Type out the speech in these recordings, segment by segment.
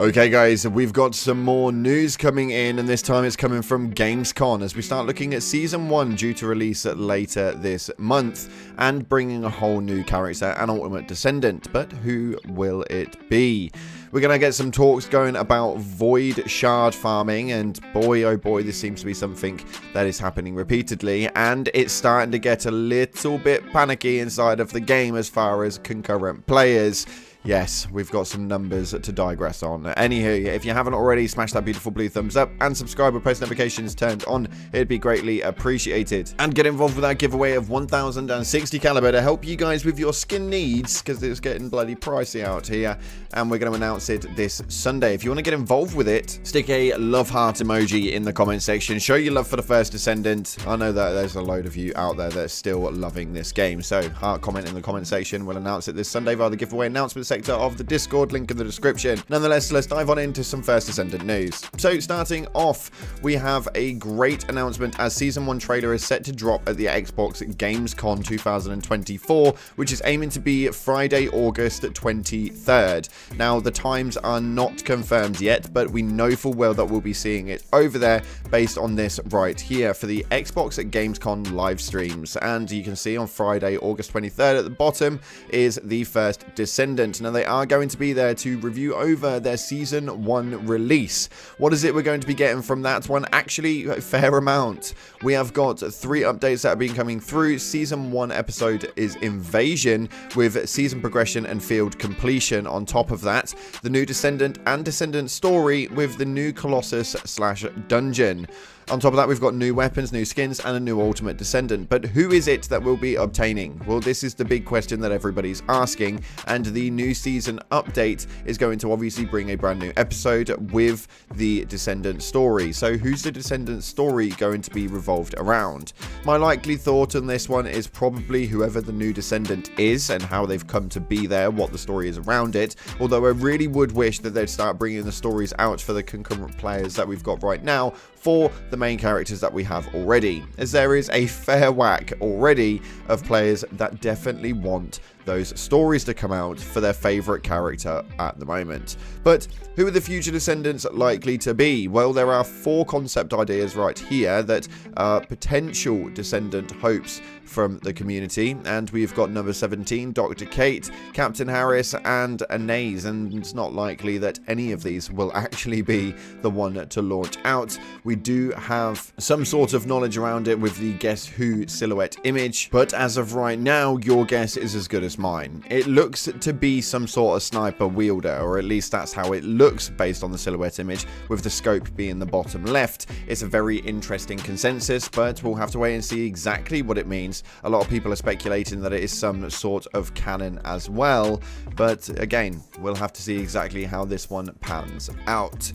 Okay guys, we've got some more news coming in, and this time it's coming from Gamescom as we start looking at Season 1 due to release later this month and bringing a whole new character, an ultimate Descendant, but who will it be? We're going to get some talks going about Void Shard farming, and boy oh boy, this seems to be something that is happening repeatedly, and it's starting to get a little bit panicky inside of the game as far as concurrent players. Yes, we've got some numbers to digress on. Anywho, if you haven't already, smash that beautiful blue thumbs up and subscribe with post notifications turned on. It'd be greatly appreciated. And get involved with our giveaway of 1060 caliber to help you guys with your skin needs, because it's getting bloody pricey out here. And we're going to announce it this Sunday. If you want to get involved with it, stick a love heart emoji in the comment section. Show your love for the first Descendant. I know that there's a load of you out there that are still loving this game. So heart comment in the comment section. We'll announce it this Sunday via the giveaway announcement sector of the Discord, link in the description. Nonetheless, let's dive on into some first Descendant news. So starting off, we have a great announcement as Season 1 trailer is set to drop at the Xbox Gamescom 2024, which is aiming to be Friday, August 23rd. Now, the times are not confirmed yet, but we know full well that we'll be seeing it over there based on this right here for the Xbox Gamescom live streams. And you can see on Friday, August 23rd at the bottom is the first Descendant. Now, they are going to be there to review over their Season 1 release. What is it we're going to be getting from that one? Actually, a fair amount. We have got 3 updates that have been coming through. Season 1 episode is Invasion, with season progression and field completion on top of that. The new Descendant and Descendant story with the new Colossus/dungeon. On top of that, we've got new weapons, new skins, and a new ultimate Descendant. But who is it that we'll be obtaining? Well, this is the big question that everybody's asking, and the new season update is going to obviously bring a brand new episode with the Descendant story. So who's the Descendant story going to be revolved around? My likely thought on this one is probably whoever the new Descendant is and how they've come to be there, what the story is around it. Although I really would wish that they'd start bringing the stories out for the concurrent players that we've got right now for the main characters that we have already, as there is a fair whack already of players that definitely want those stories to come out for their favorite character at the moment. But who are the future Descendants likely to be? Well, there are 4 concept ideas right here that are potential Descendant hopes from the community, and we've got number 17, Dr. Kate, Captain Harris, and Anais, and it's not likely that any of these will actually be the one to launch out. We do have some sort of knowledge around it with the Guess Who silhouette image, but as of right now, your guess is as good as mine. It looks to be some sort of sniper wielder, or at least that's how it looks based on the silhouette image, with the scope being the bottom left. It's a very interesting consensus, but we'll have to wait and see exactly what it means. A lot of people are speculating that it is some sort of canon as well, but again, we'll have to see exactly how this one pans out.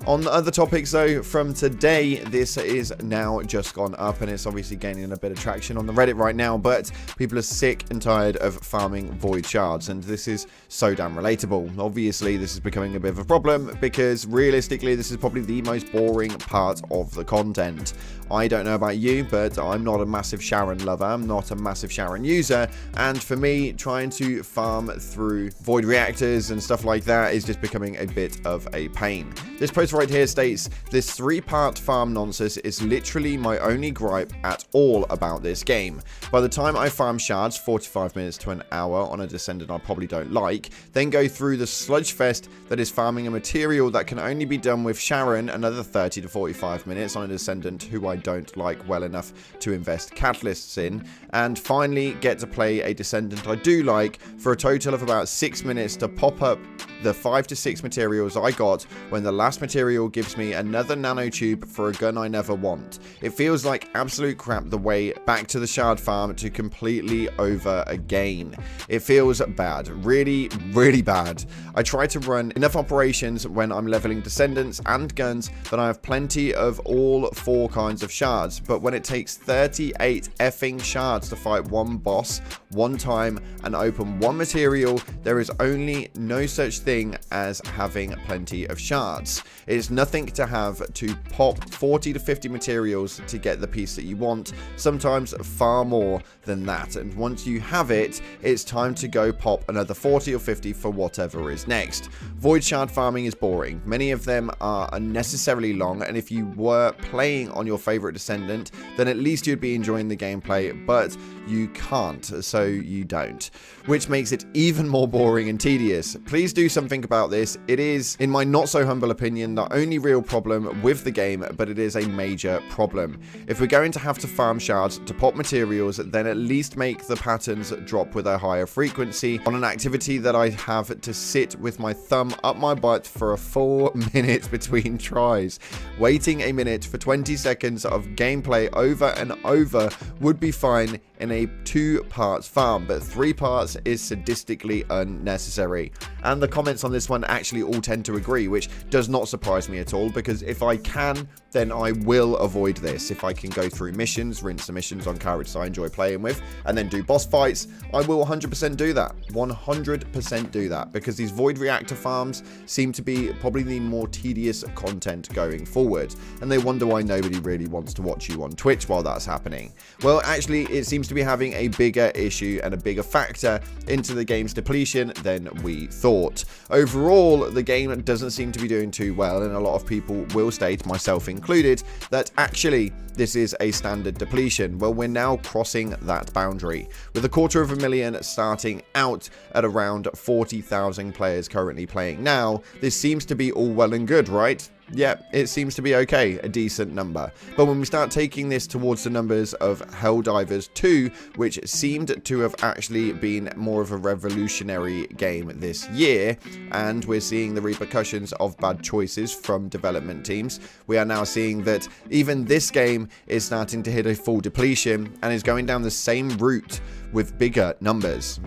On other topics though, from today, this is now just gone up, and it's obviously gaining a bit of traction on the Reddit right now, but people are sick and tired of farming void shards, and this is so damn relatable. Obviously, this is becoming a bit of a problem because realistically, this is probably the most boring part of the content. I don't know about you, but I'm not a massive Sharon lover, I'm not a massive Sharon user, and for me, trying to farm through void reactors and stuff like that is just becoming a bit of a pain. This post right here states, this 3-part farm nonsense is literally my only gripe at all about this game. By the time I farm shards 45 minutes to an hour on a Descendant I probably don't like, then go through the sludge fest that is farming a material that can only be done with Sharon another 30 to 45 minutes on a Descendant who I don't like well enough to invest catalysts in, and finally get to play a Descendant I do like for a total of about 6 minutes to pop up the 5 to 6 materials I got when the last material gives me another nanotube for a gun I never want. It feels like absolute crap the way back to the shard farm to completely over again. It feels bad, really, really bad. I try to run enough operations when I'm leveling Descendants and guns that I have plenty of all 4 kinds of shards, but when it takes 38 effing shards to fight one boss, one time, and open one material, there is only no such thing as having plenty of shards. It's nothing to have to pop 40 to 50 materials to get the piece that you want, sometimes far more than that. And once you have it, it's time to go pop another 40 or 50 for whatever is next. Void shard farming is boring. Many of them are unnecessarily long, and if you were playing on your favorite Descendant, then at least you'd be enjoying the gameplay, but you can't, so you don't, which makes it even more boring and tedious. Please do something about this. It is, in my not so humble opinion, the only real problem with the game, but it is a major problem. If we're going to have to farm shards to pop materials, then at least make the patterns drop with a higher frequency on an activity that I have to sit with my thumb up my butt for a full minute between tries. Waiting a minute for 20 seconds of gameplay over and over would be fine in a 2-part farm, but 3 parts is sadistically unnecessary. And the comments on this one actually all tend to agree, which does not surprise me at all, because if I can, then I will avoid this. If I can go through missions, rinse the missions on characters I enjoy playing with, and then do boss fights, I will 100% do that. 100% do that, because these void reactor farms seem to be probably the more tedious content going forward, and they wonder why nobody really wants to watch you on Twitch while that's happening. Well, actually, it seems to be having a bigger issue and a bigger factor into the game's depletion than we thought. Overall, the game doesn't seem to be doing too well, and a lot of people will state, myself included, that actually this is a standard depletion. Well, we're now crossing that boundary, with 250,000 starting out at around 40,000 players currently playing now. This seems to be all well and good, right? Yeah, it seems to be okay, a decent number. But when we start taking this towards the numbers of Helldivers 2, which seemed to have actually been more of a revolutionary game this year, and we're seeing the repercussions of bad choices from development teams, we are now seeing that even this game is starting to hit a full depletion and is going down the same route with bigger numbers.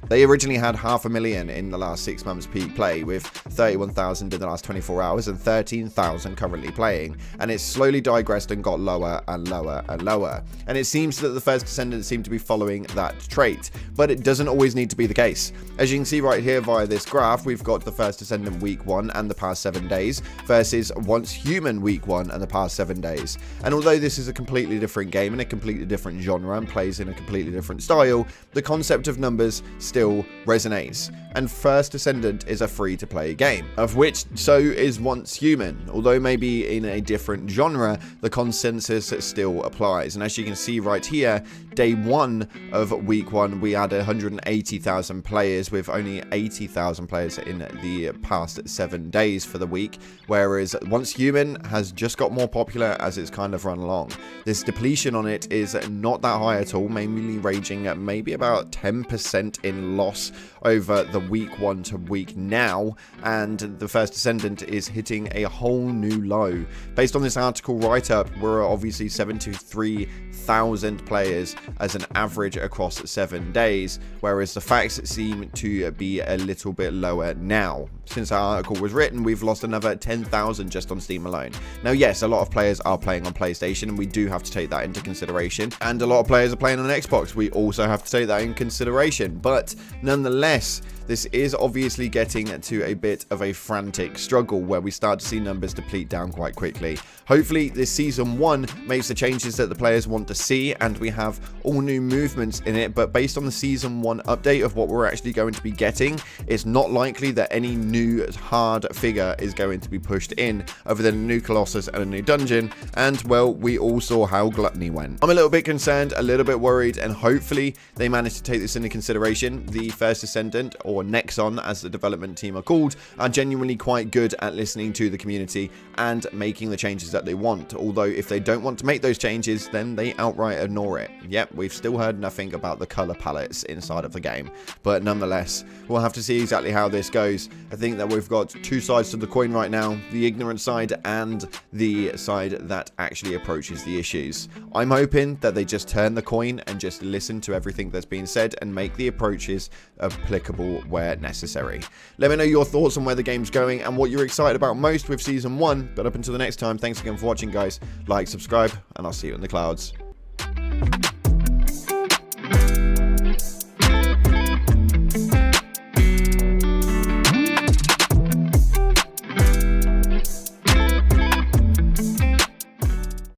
They originally had 500,000 in the last 6 months peak play, with 31,000 in the last 24 hours and 13,000 currently playing, and it's slowly digressed and got lower and lower and lower. And it seems that the first Descendants seem to be following that trait, but it doesn't always need to be the case. As you can see right here via this graph, we've got the first Descendant week 1 and the past 7 days versus Once Human week 1 and the past 7 days. And although this is a completely different game and a completely different genre and plays in a completely different style, the concept of numbers still resonates. And First Descendant is a free-to-play game, of which so is Once Human. Although maybe in a different genre, the consensus still applies. And as you can see right here, day 1 of week 1, we had 180,000 players, with only 80,000 players in the past 7 days for the week, whereas Once Human has just got more popular as it's kind of run along. This depletion on it is not that high at all, mainly ranging at maybe about 10% in loss over the week 1 to week now, and the First Descendant is hitting a whole new low. Based on this article write-up, we're obviously 73,000 players as an average across 7 days, whereas the facts seem to be a little bit lower now. Since our article was written, we've lost another 10,000 just on Steam alone. Now, yes, a lot of players are playing on PlayStation, and we do have to take that into consideration, and a lot of players are playing on Xbox. We also have to take that in consideration, but nonetheless, this is obviously getting to a bit of a frantic struggle where we start to see numbers deplete down quite quickly. Hopefully this season 1 makes the changes that the players want to see, and we have all new movements in it, but based on the season 1 update of what we're actually going to be getting, it's not likely that any new hard figure is going to be pushed in other than a new Colossus and a new dungeon, and well, we all saw how Gluttony went. I'm a little bit concerned, a little bit worried, and hopefully they manage to take this into consideration. The First Descendant, or Nexon as the development team are called, are genuinely quite good at listening to the community and making the changes that they want, although if they don't want to make those changes, then they outright ignore it. Yep, we've still heard nothing about the color palettes inside of the game, but nonetheless, we'll have to see exactly how this goes. I think that we've got 2 sides to the coin right now, the ignorant side and the side that actually approaches the issues. I'm hoping that they just turn the coin and just listen to everything that's been said and make the approaches applicable where necessary. Let me know your thoughts on where the game's going and what you're excited about most with Season 1, but up until the next time, thanks again for watching, guys. Like, subscribe, and I'll see you in the clouds.